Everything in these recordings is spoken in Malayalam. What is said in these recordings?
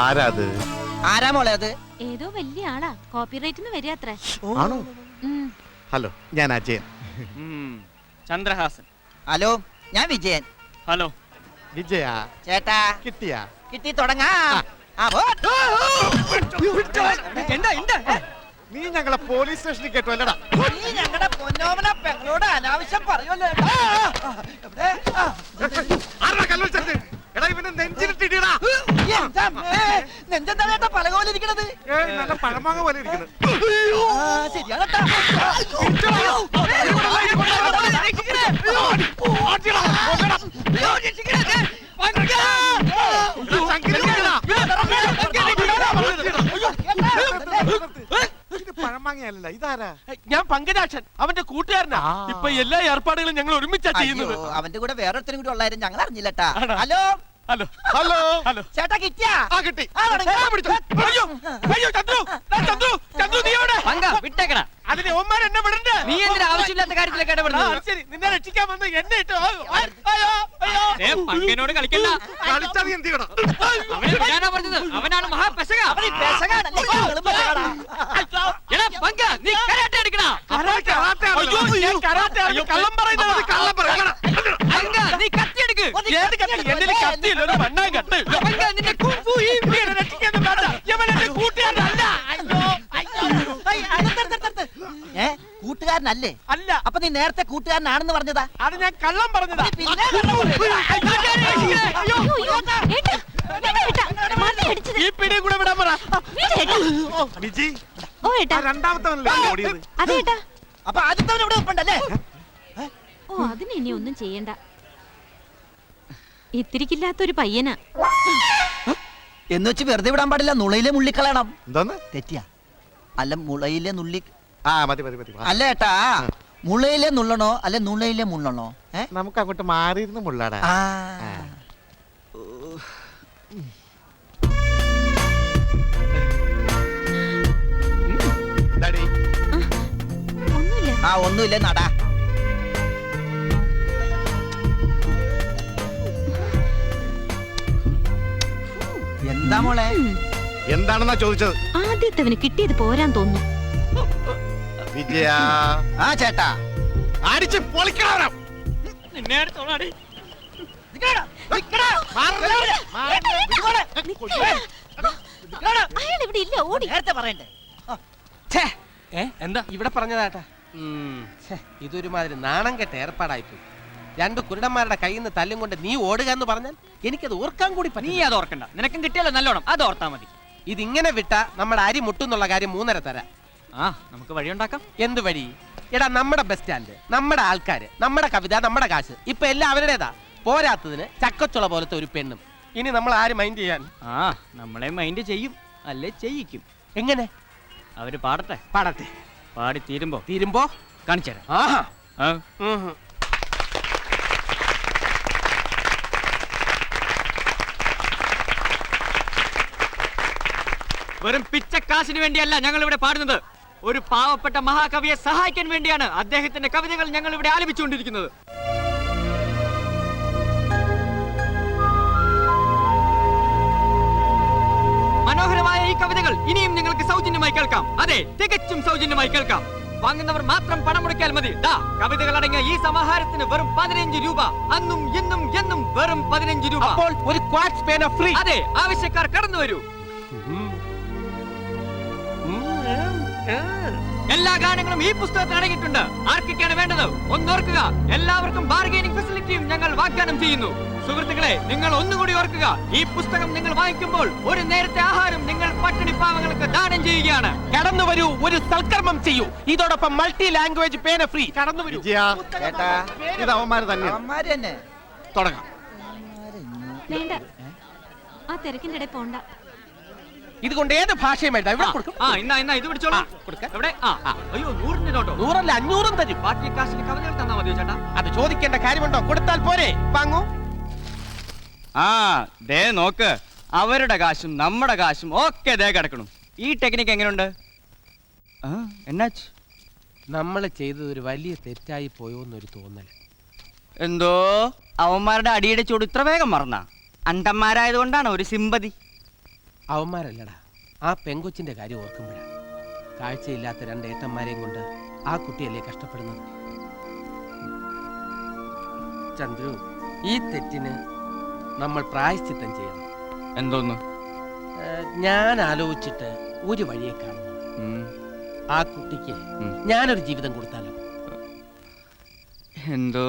ആരാത്? ആരാ മോളെ അത്? ഏതോ വലിയ ആളാ, കോപ്പിറൈറ്റിന് വരികത്രേ. ആണോ? ഹലോ, ഞാൻ അജയൻ. ചന്ദ്രഹാസൻ. ഹലോ, ഞാൻ വിജയൻ. ഹലോ വിജയ. ചേട്ടാ കിട്ടിയാ? കിട്ടി, തുടങ്ങാം. നീ ഞങ്ങളെ പോലീസ് സ്റ്റേഷനിൽ കേട്ടോ അല്ലടാ? നീ ഞങ്ങളുടെ പൊന്നോമന പെങ്ങളോട് അനാവശ്യം പറയുമല്ലോ. നെഞ്ചെന്താ ചേട്ടാ പലകോലിരിക്കണത്? നല്ല പഴമാങ്ങ പോലെ ഇരിക്കുന്നത്. ശരിയാണ്. പഴമാങ്ങയല്ല, ഇതാരാ? ഞാൻ പങ്കജാക്ഷൻ, അവന്റെ കൂട്ടുകാരനാ. ഇപ്പൊ എല്ലാ ഏർപ്പാടുകളും ഞങ്ങൾ ഒരുമിച്ചാ ചെയ്യുന്നത്. അവന്റെ കൂടെ വേറൊരുത്തരും കൂടി ഉള്ളായിരുന്നു, ഞങ്ങൾ അറിഞ്ഞില്ലട്ടാ. Hello hello hello hello. ചേട്ടാ കിട്ടിയാ? കിട്ടി. അയ്യോ അയ്യോ ചന്ദ്രു, ചന്ദ്രു, ചന്ദ്രു നീ എവിടെ? വിട്ടേക്കടാ. അതിന് ഓന്മാർ എന്നെ വിടണ്ടേ? നീ എന്തിനാ ആവശ്യമില്ലാത്ത കാര്യത്തിലൊക്കെ ഇടപെടുന്നത്? ശരി, നിന്നെ രക്ഷിക്കാൻ വന്ന് എന്നെ ഇട്ടോ. പങ്കനോട് കളിക്കണ്ട. കളിച്ചാ നീ എന്ത് ചെയ്യണം? അവനെ വിടാനാ പറഞ്ഞത്. അവനാണ് മഹാപെശക. എടാ പങ്ക, നീ കരാട്ടെ അടിക്കടാ. കള്ളം പറയുന്നത്. കള്ളം പറയണ പങ്ക, നീ കത്തി എടുക്ക്. ഏത് കത്തി? എന്നെ കത്തിയില്ല, ഒരു മണ്ണാൻ കത്ത്. പങ്ക, നിന്റെ കുംഫു ഈ രക്ഷിക്കാനും വേണ്ട. ഇവൻ എന്റെ കൂട്ടുകാരനല്ല. കൂട്ടുകാരനല്ലേ? അല്ല. അപ്പൊ നീ നേരത്തെ കൂട്ടുകാരനാണെന്ന് പറഞ്ഞതാ? അത് ഞാൻ കള്ളം പറഞ്ഞതാ. ഈ പിടി കൂടെ വിടാൻ പറ. വിജി, ഓ ഏട്ടാ, രണ്ടാമത്തവനല്ലേ ഓടിയത്? അതേട്ടാ. അപ്പൊ ആദ്യത്തവൻ ഇവിടെ ഉണ്ടല്ലേ? ഓ, അതിന് ഇനി ഒന്നും ചെയ്യണ്ട. ഇത്തിരിക്കില്ലാത്തൊരു പയ്യനാ. എന്ന് വെച്ച് വെറുതെ വിടാൻ പാടില്ല, നുളയിലെ മുള്ളിക്കളയണം. എന്താന്ന്? തെറ്റിയാ? അല്ല, മുളയിലെ നുള്ളി. മതി മതി മതി. അല്ല ഏട്ടാ, മുളയിലെ നുള്ളണോ അല്ലെ നുളയിലെ മുള്ളണോ? നമുക്ക് അങ്ങോട്ട് മാറിയിരുന്ന് മുള്ളാടാ. ഒന്നുമില്ല. ഒന്നുമില്ല, നടാ. എന്താ മോളെ? എന്താണെന്നാ ചോദിച്ചത്? ആദ്യത്തവന് കിട്ടിയത് പോരാൻ തോന്നുന്നു. വിജയ. ചേട്ടാ, അടിച്ച് പൊളിക്കണം. നിന്നെ അടുത്തോളാടി. അയാൾ ഇവിടെ ഇല്ല, ഓടി. നേരത്തെ പറയണ്ടേ? എന്താ ഇവിടെ പറഞ്ഞതാട്ടാ? ഇതൊരുമാതിരി നാണം കെട്ട ഏർപ്പാടായിപ്പോയി. രണ്ടു കുരുടന്മാരുടെ കയ്യിൽ നിന്ന് തല്ലും കൊണ്ട് നീ ഓടുക എന്ന് പറഞ്ഞാൽ എനിക്കത് ഓർക്കാൻ കൂടി നീ അത് ഓർക്കണ്ട. നിനക്കും കിട്ടിയല്ലോ നല്ലോണം, അത് ഓർത്താ മതി. ഇതിങ്ങനെ വിട്ടാ നമ്മുടെ അരി മുട്ടുന്നുള്ള കാര്യം 3.5 തരാം. നമുക്ക് വഴിയുണ്ടാക്കാം. എന്ത് വഴി? എടാ, നമ്മുടെ ബസ് സ്റ്റാൻഡ്, നമ്മുടെ ആൾക്കാര്, നമ്മുടെ കവിത, നമ്മുടെ കാശ്, ഇപ്പൊ എല്ലാം അവരുടേതാ. പോരാത്തതിന് ചക്കച്ചുള പോലത്തെ ഒരു പെണ്ണും. ഇനി നമ്മൾ ആര് മൈൻഡ് ചെയ്യാൻ? നമ്മളെ മൈൻഡ് ചെയ്യും, അല്ലേ ചെയ്യിക്കും. എങ്ങനെ? അവര് പാടട്ടെ. പാടട്ടെ. പാടി തീരുമ്പോ കാണിച്ചുതരാം. വെറും പിച്ചക്കാശിന് വേണ്ടിയല്ല ഞങ്ങൾ ഇവിടെ പാടുന്നത്. ഒരു പാവപ്പെട്ട മഹാകവിയെ സഹായിക്കാൻ വേണ്ടിയാണ് അദ്ദേഹത്തിന്റെ കവിതകൾ ഞങ്ങൾ ഇവിടെ ആലപിച്ചുകൊണ്ടിരിക്കുന്നത്. മനോഹരമായ ഈ കവിതകൾ ഇനിയും നിങ്ങൾക്ക് സൗജന്യമായി കേൾക്കാം. അതെ, തികച്ചും സൗജന്യമായി കേൾക്കാം. വാങ്ങുന്നവർ മാത്രം പണം മുടക്കിയാൽ മതി. കവിതകൾ അടങ്ങിയ ഈ സമാഹാരത്തിന് വെറും 15 രൂപ. അന്നും ഇന്നും എന്നും വെറും 15 രൂപ. അപ്പോൾ ഒരു ക്വാർട്സ് പേന ഫ്രീ. അതെ, ആവശ്യക്കാർ കടന്നു വരൂ. എല്ലാ ഗാനങ്ങളും ഈ പുസ്തകത്തിൽ അടങ്ങിയിട്ടുണ്ട്. ആർക്കൊക്കെയാണ് വേണ്ടത് ഒന്നോർക്കുക. എല്ലാവർക്കും ബാർഗൈനിങ് ഫെസിലിറ്റിയും ഞങ്ങൾ വാഗ്ദാനം ചെയ്യുന്നു. സുഹൃത്തുക്കളെ, നിങ്ങൾ ഒന്നുകൂടി ഓർക്കുക, ഈ പുസ്തകം നിങ്ങൾ വാങ്ങിക്കുമ്പോൾ ഒരു നേരത്തെ ആഹാരം നിങ്ങൾ പട്ടിണി പാവങ്ങൾക്ക് ദാനം ചെയ്യുകയാണ്. കടന്നു വരൂ, ഒരു സൽക്കർമ്മം ചെയ്യൂ. ഇതോടൊപ്പം മൾട്ടി ലാംഗ്വേജ് പേന ഫ്രീ. കടന്നു വരൂ. ഇത് അവന്മാര് തന്നെ. തുടങ്ങാം. വേണ്ട, ആ തിരക്കിന്റെ ഇടയിൽ പോണ്ട. ഇതുകൊണ്ട് ഏത് ഭാഷയും എഴുതാം. ഇവിടെ കൊടുക്കും. ഇത് പിടിച്ചോളൂ. എവിടെ? അയ്യോ, 100 നോട്ടോ? 100 അല്ല, 500 തരും. ബാക്കി കാശിന് കവിതകൾ തന്നാ മതിയോ ചേട്ടാ? അത് ചോദിക്കേണ്ട കാര്യമുണ്ടോ? കൊടുത്താൽ പോരെ. വാങ്ങൂ. ദേ നോക്ക്, അവരുടെ കാശും നമ്മുടെ കാശും ഒക്കെ ദേ കിടക്കണം. ഈ ടെക്നിക്ക് എങ്ങനെയുണ്ട്? എന്നാച്ച്? നമ്മൾ ചെയ്തത് ഒരു വലിയ തെറ്റായി പോയോന്നൊരു തോന്നൽ. എന്തോ അവന്മാരുടെ അടിയുടെ ചൂട് ഇത്ര വേഗം മറന്ന? അണ്ടന്മാരായതുകൊണ്ടാണ് ഒരു സിമ്പതി. അവന്മാരല്ലടാ, ആ പെങ്കൊച്ചിന്റെ കാര്യം ഓർക്കുമ്പോഴാണ്. കാഴ്ചയില്ലാത്ത രണ്ട് ഏട്ടന്മാരെയും കൊണ്ട് ആ കുട്ടിയല്ലേ കഷ്ടപ്പെടുന്നത്. ചന്ദ്രു, ഈ തെറ്റിന് നമ്മൾ പ്രായശ്ചിത്തം ചെയ്യണം. എന്തോന്നു? ഞാൻ ആലോചിച്ചിട്ട് ഒരു വഴിയെ കാണുന്നു. ആ കുട്ടിക്ക് ഞാനൊരു ജീവിതം കൊടുത്താലോ? എന്തോ?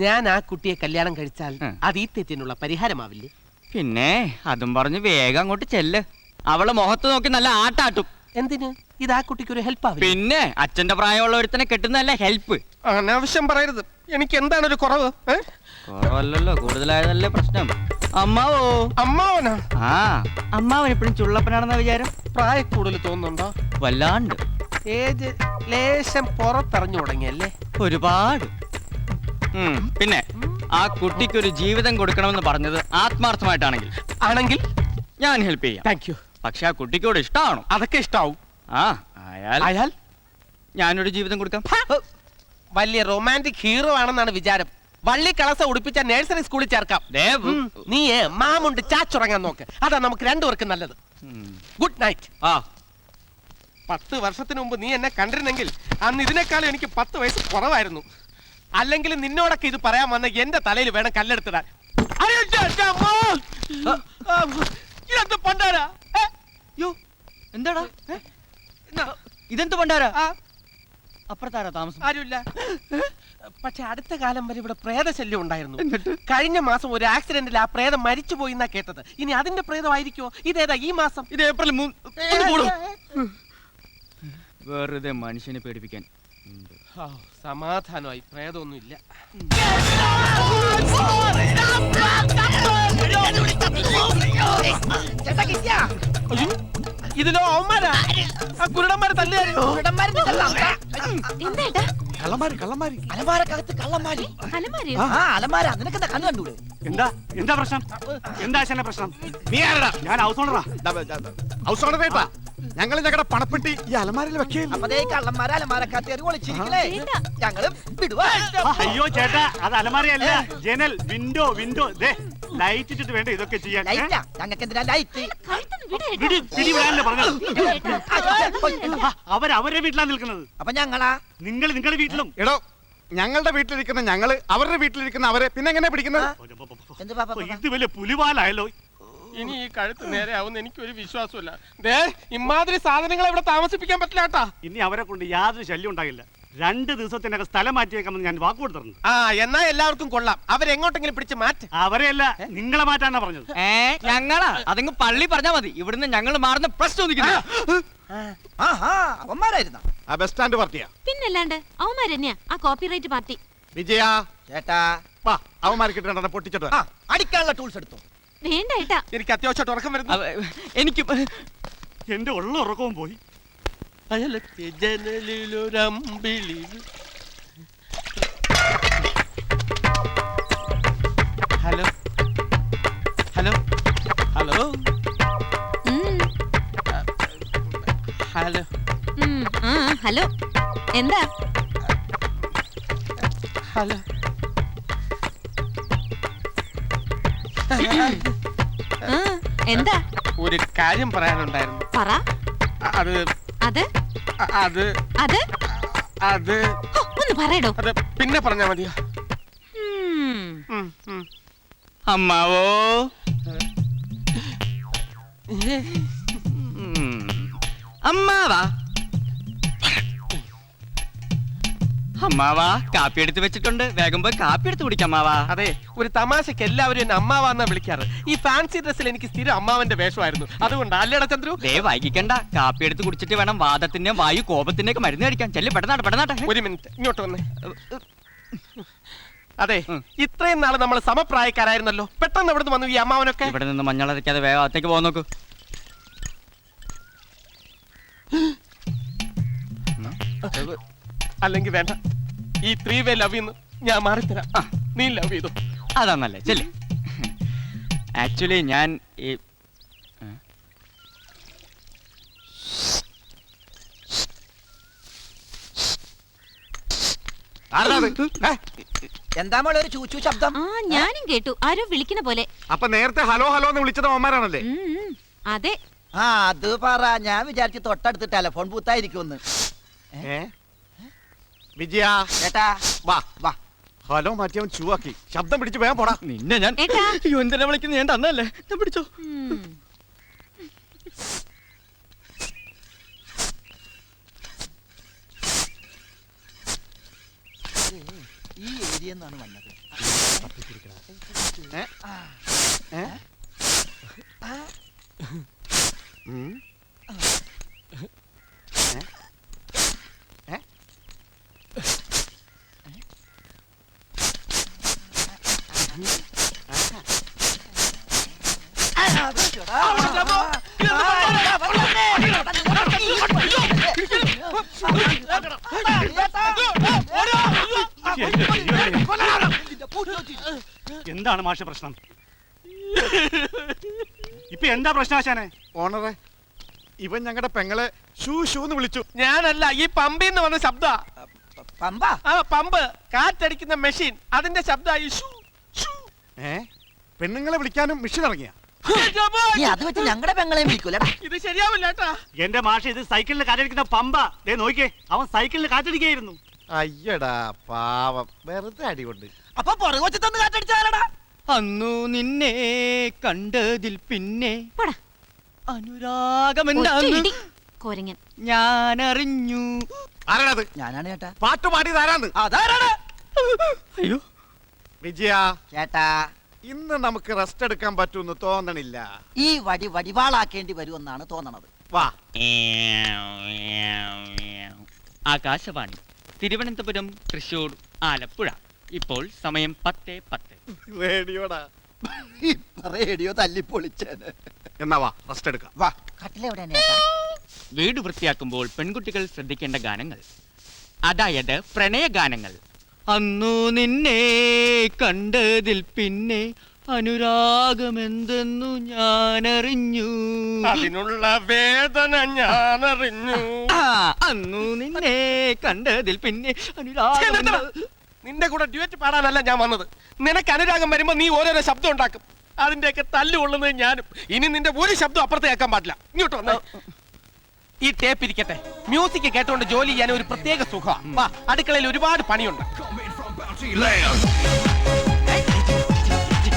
ഞാൻ ആ കുട്ടിയെ കല്യാണം കഴിച്ചാൽ അത് ഈ തെറ്റിനുള്ള പരിഹാരമാവില്ലേ? പിന്നെ അതും പറഞ്ഞ് വേഗം അങ്ങോട്ട് ചെല്ല്. അവള് മുഖത്ത് നോക്കി നല്ല ആട്ടാട്ടും. എന്തിന്? ഇത് ആ കുട്ടിക്ക് ഒരു ഹെൽപ്പ് ആവില്ല? പിന്നെ അച്ഛന്റെ പ്രായമുള്ള ഒരുത്തനെ കെട്ടുന്നതല്ല ഹെൽപ്പ്. അനാവശ്യം പറയരുത്. എനിക്ക് എന്താണ് ഒരു കുറവ്? കുറവല്ലല്ലോ, കൂടുതലായതല്ലേ പ്രശ്നം. അമ്മാവോ? അമ്മാവനാ? ആ, അമ്മാവൻ എപ്പോഴും ചുള്ളപ്പനാണെന്ന വിചാരം. പ്രായക്കൂടുതൽ തോന്നുന്നുണ്ടോ? വല്ലാണ്ട്. ഏജ് ലേശം പുറത്തിറങ്ങി തുടങ്ങിയല്ലേ? ഒരുപാട്. പിന്നെ ആ കുട്ടിക്കൊരു ജീവിതം കൊടുക്കണമെന്ന് പറഞ്ഞത് ആത്മാർത്ഥമായിട്ടാണെങ്കിൽ ആണെങ്കിൽ ഞാൻ ഹെൽപ്പ് ചെയ്യാം. Thank you. പക്ഷെ ആ കുട്ടിക്കോട് ഇഷ്ടമാണോ? അതൊക്കെ ഇഷ്ടാവും. ആ, അയാൾ ഞാനൊരു ജീവിതം കൊടുക്കാം. വലിയ റൊമാൻറ്റിക് ഹീറോ ആണെന്നാണ് വിചാരം. വള്ളി കളസ ഉടുപ്പിച്ച നഴ്സറി സ്കൂളിൽ ചേർക്കാം. നീ മാമുണ്ട് ചാച്ചുറങ്ങാൻ നോക്ക്. അതാ നമുക്ക് രണ്ടുപേർക്കും നല്ലത്. Good night. ആ, 10 വർഷത്തിന് മുമ്പ് നീ എന്നെ കണ്ടിരുന്നെങ്കിൽ അന്ന് ഇതിനേക്കാളും എനിക്ക് 10 വയസ്സ് കുറവായിരുന്നു. അല്ലെങ്കിൽ നിന്നോടൊക്കെ ഇത് പറയാൻ വന്ന എന്റെ തലയിൽ വേണം കല്ലെടുത്തിടാൻ. എന്താടാ ഇതെന്ത് പണ്ടാരാ? അപ്പുറത്താരാ താമസം? ആരുമില്ല. പക്ഷെ അടുത്ത കാലം വരെ ഇവിടെ പ്രേതശല്യം ഉണ്ടായിരുന്നു. കഴിഞ്ഞ മാസം ഒരു ആക്സിഡന്റിൽ ആ പ്രേതം മരിച്ചു പോയി എന്നാ കേട്ടത്. ഇനി അതിന്റെ പ്രേതമായിരിക്കോ? ഇതേതാ ഈ മാസം? ഇത് ഏപ്രിൽ 3. വെറുതെ മനുഷ്യനെ പേടിപ്പിക്കാൻ. സമാധാനമായി. പ്രേതമൊന്നും ഇല്ല. ഇതിലോ അവന്മാരാ? ആ കുരുടന്മാരെ തല്ലുകാരോ? എന്താ അലമാരക്കകത്ത് കള്ളന്മാര്. അലമാരയോ? ആ അലമാര. നിനക്കെന്താ കണ്ണു കണ്ടൂടെ? എന്താ പ്രശ്നം? എന്താ ആശാന്റെ പ്രശ്നം? നീ ആരടാ? ഞാൻ ഹൗസ് ഓണറാ. ഹൗസ് ഓണർ കേട്ടാ? ഞങ്ങൾ ഞങ്ങളുടെ പണപ്പെട്ടി ഈ അലമാരയിൽ വെക്കുകയില്ല. അപ്പതേ കള്ളന്മാരെ അലമാരക്കകത്ത് ഒളിച്ചിരിക്കലേ. ഞങ്ങളും വിടുവാ. അയ്യോ ചേട്ടാ, അത് അലമാരയല്ല, ജനൽ, വിൻഡോ. ലൈറ്റ് ഇട്ടിട്ട് വേണ്ട ഇതൊക്കെ ചെയ്യാൻ. ലൈറ്റാ? ഞങ്ങൾക്ക് എന്തിനാ ലൈറ്റ്? കഴുത്തൊന്ന് വിട് ഏട്ടാ. പിടിവിടാനല്ലേ പറഞ്ഞത്? ഏട്ടാ. അവരുടെ വീട്ടിലാണ് നിൽക്കുന്നത്. അപ്പൊ ഞങ്ങളാ? നിങ്ങൾ നിങ്ങളുടെ വീട്ടിലും. എടോ, ഞങ്ങളുടെ വീട്ടിലിരിക്കുന്ന ഞങ്ങള് അവരുടെ വീട്ടിലിരിക്കുന്ന അവരെ പിന്നെ എങ്ങനെ പിടിക്കുന്നത്? എന്ത് പാപ്പ? ഇത് വലിയ പുലിവാലായല്ലോ. ഇനി ഈ കഴുത്ത് നേരെ ആവുന്ന എനിക്കൊരു വിശ്വാസമില്ല. ദേ, ഇമാതിരി സാധനങ്ങൾ ഇവിടെ താമസിപ്പിക്കാൻ പറ്റില്ല കേട്ടാ. ഇനി അവരെ കൊണ്ട് യാതൊരു ശല്യം ഉണ്ടാകില്ല. 2 ദിവസത്തിനകം സ്ഥലം മാറ്റിയേക്കാമെന്ന് ഞാൻ വാക്ക് കൊടുത്തിരുന്നു. ആ, എന്നാ എല്ലാവർക്കും കൊള്ളാം. അവരെങ്ങോട്ടെങ്കിലും പിടിച്ച് മാറ്റ്. അവരെയല്ല, നിങ്ങളെ മാറ്റാനാ പറഞ്ഞത്. ഞങ്ങളാ? അതങ്ങ് പള്ളി പറഞ്ഞാ മതി. ഇവിടുന്ന് ഞങ്ങൾ മാറുന്ന പ്രശ്നം. ആഹാ, അവന്മാരായിരുന്ന ആ ബസ് സ്റ്റാൻഡ് പാർട്ടിയാ? പിന്നല്ലാണ്ട് അവന്മാരെന്നെയാ ആ കോപ്പിറൈറ്റ് പാർട്ടി. വിജയ, ചേട്ടാ. വാ, അവന്മാർക്ക് കിട്ടേണ്ട പൊട്ടിച്ചിട്ട് ആ, അടിക്കാനുള്ള ടൂൾസ് എടുത്തു. വേണ്ട ഏട്ടാ. എനിക്ക് അത്യാവശ്യമായിട്ട് ഉറക്കം വരുന്നു. എനിക്ക് എന്റെ ഉള്ള ഉറക്കവും പോയി. അയലത്തെ ജനലിലൊരമ്പിളി. Hello hello hello hello hello. എന്താ? ഹലോ. എന്താ? ഒരു കാര്യം പറയാനുണ്ടായിരുന്നു. പറ. അത് അത് അത് അത് അത് ഒന്ന് പറയടോ. അത് പിന്നെ പറഞ്ഞാ മതിയോ? അമ്മാവോ? അമ്മാവാ? അമ്മാവാ, കാപ്പി എടുത്ത് വെച്ചിട്ടുണ്ട്. വേഗം പോയി കാപ്പി എടുത്ത് കുടിക്കാം അമ്മാവാ. അതെ, ഒരു തമാശക്ക് എല്ലാവരും എന്നെ അമ്മാവാന്നാ വിളിക്കാറ്. ഈ ഫാൻസി ഡ്രസ്സിൽ എനിക്ക് സ്ഥിരം അമ്മാവന്റെ വേഷമായിരുന്നു. അതുകൊണ്ട് അല്ലേടാ ചന്ദ്രു? വൈകിക്കണ്ട. കാപ്പി എടുത്ത് കുടിച്ചിട്ട് വേണം വാദത്തിന്റെ വായു കോപത്തിന്റെ ഒക്കെ മരുന്ന് കഴിക്കാൻ. ചെല്ലു, പെട്ടെന്നാട്ടെ. ഒരു മിനിറ്റ്, ഇങ്ങോട്ട് വന്നേ. അതെ, ഇത്രയും നാള് നമ്മൾ സമപ്രായക്കാരായിരുന്നല്ലോ. പെട്ടെന്ന് എവിടെ വന്നു ഈ അമ്മാവനൊക്കെ? ഇവിടെ നിന്ന് മഞ്ഞളരയ്ക്കാതെ വേഗം അകത്തേക്ക് പോകാൻ നോക്കൂ. അല്ലെങ്കിൽ വേണ്ട, ഈ 3 വേ ലവ് ഞാൻ മാറിത്തരാം. നീ ലവ് ചെയ്തു. അതാന്നല്ലേ, ചെല്ലേ. ആക്ച്വലി ഞാൻ ഈ ആരാ അത്? എന്താ മോളെ ഒരു ചൂച്ചു ശബ്ദം? ആ ഞാനും കേട്ടു ആരോ വിളിക്കുന്ന പോലെ. അപ്പൊ നേരത്തെ ഹലോ ഹലോ എന്ന് വിളിച്ചത് അവന്മാരാണല്ലേ? അതെ. ആ അത് പറ, ഞാൻ വിചാരിച്ചു തൊട്ടടുത്ത് ടെലഫോൺ ബൂത്തായിരിക്കുമെന്ന്. ഏ വിജയ ചേട്ടാ വാ വാ. ഹലോ മാറ്റിയവൻ ചൂവാക്കി ശബ്ദം പിടിച്ച് വേഗം പോടാ. നിന്നെ ഞാൻ ഏട്ടാ. അയ്യോ, എന്തിനാ വിളിക്കുന്നത്? ഞാൻ തന്നല്ലേ, ഞാൻ പിടിച്ചോ. ഉം. ഈ ഏരിയ എന്നാണ് വന്നത്. ഏ? ഏ? ഉം. ഏ? ഏ? എന്താണ് മാഷ പ്രശ്നം? ഇപ്പൊ എന്താ പ്രശ്നം ആശാനെ? ഓണറെ ഇവൻ ഞങ്ങളുടെ പെങ്ങളെ ഷൂ ഷൂ എന്ന് വിളിച്ചു. ഞാനല്ല, ഈ പമ്പിന്ന് വന്ന ശബ്ദ. പമ്പ ആ പമ്പ്, കാറ്റടിക്കുന്ന മെഷീൻ, അതിന്റെ ശബ്ദമായി. ഏ പെണ്ണുങ്ങളെ വിളിക്കാനും മിഷൻ ഇറങ്ങിയ? നീ അത് വെച്ച് ഞങ്ങളുടെ പെങ്ങളെയും വിളിക്കൂലടാ. ഇത് ശരിയാവില്ല കേട്ടാ. എന്റെ മാഷ ഇത് സൈക്കിളിൽ കാറ്റടിക്കുന്ന പമ്പ. ദേ നോക്കിയേ, അവൻ സൈക്കിളിൽ കാറ്റടിക്കായിരുന്നു. അയ്യടാ പാവം, വെറുതെ അടികൊണ്ട്. അപ്പൊ പുറകുവശത്തൊന്ന് കാറ്റടിച്ചാലടാ. അന്നു നിന്നെ കണ്ടതിൽ പിന്നെ പോടാ. അനുരാഗമെന്താന്ന് ഒറ്റയിടി. കോരങ്ങൻ. ഞാൻ അറിഞ്ഞു. ആരാണത്? ഞാനാണ് ചേട്ടാ. പാട്ട് പാടിയത് ആരാന്ന്? അതാരാണ്? അയ്യോ, വിജയ ചേട്ടാ ഇന്ന് നമുക്ക് റെസ്റ്റ് എടുക്കാൻ പറ്റുമെന്ന് തോന്നണില്ല. ഈ വടി വടിവാളാക്കേണ്ടി വരുമെന്നാണ് തോന്നണത്. വാ. ആകാശവാണി തിരുവനന്തപുരം, തൃശൂർ, ആലപ്പുഴ. ഇപ്പോൾ സമയം 10:10. റേഡിയോടാ. റേഡിയോ തല്ലിപ്പൊളിച്ചേന്. എന്നാ വാ റെസ്റ്റ് എടുക്കാം. വാ. കട്ടിലെവിടെയാണ് ചേട്ടാ? വീട് വൃത്തിയാക്കുമ്പോൾ പെൺകുട്ടികൾ ശ്രദ്ധിക്കേണ്ട ഗാനങ്ങൾ, അതായത് പ്രണയ ഗാനങ്ങൾ. അന്നു നിന്നെ കണ്ടതിൽ പിന്നെ അനുരാഗമെന്തെന്നു ഞാനറിഞ്ഞു. അതിനുള്ള വേദന ഞാൻ അറിഞ്ഞു. അന്നു നിന്നെ കണ്ടതിൽ പിന്നെ അനുരാഗം. നിന്റെ കൂടെ ഡ്യൂറ്റ് പാടാനല്ല ഞാൻ വന്നത്. നിനക്ക് അനുരാഗം വരുമ്പോ നീ ഓരോരോ ശബ്ദം ഉണ്ടാക്കും. അതിന്റെയൊക്കെ തല്ലുകൊള്ളുന്നത് ഞാനും. ഇനി നിന്റെ ഒരു ശബ്ദം അപ്പുറത്ത് കേൾക്കാൻ പാടില്ല. ഇങ്ങോട്ട് വന്നേ. ഈ ടേപ്പ് ഇരിക്കട്ടെ. മ്യൂസിക് കേട്ടോണ്ട് ജോലി ചെയ്യാൻ ഒരു പ്രത്യേക സുഖം. അടുക്കളയിൽ ഒരുപാട് പണിയുണ്ട്.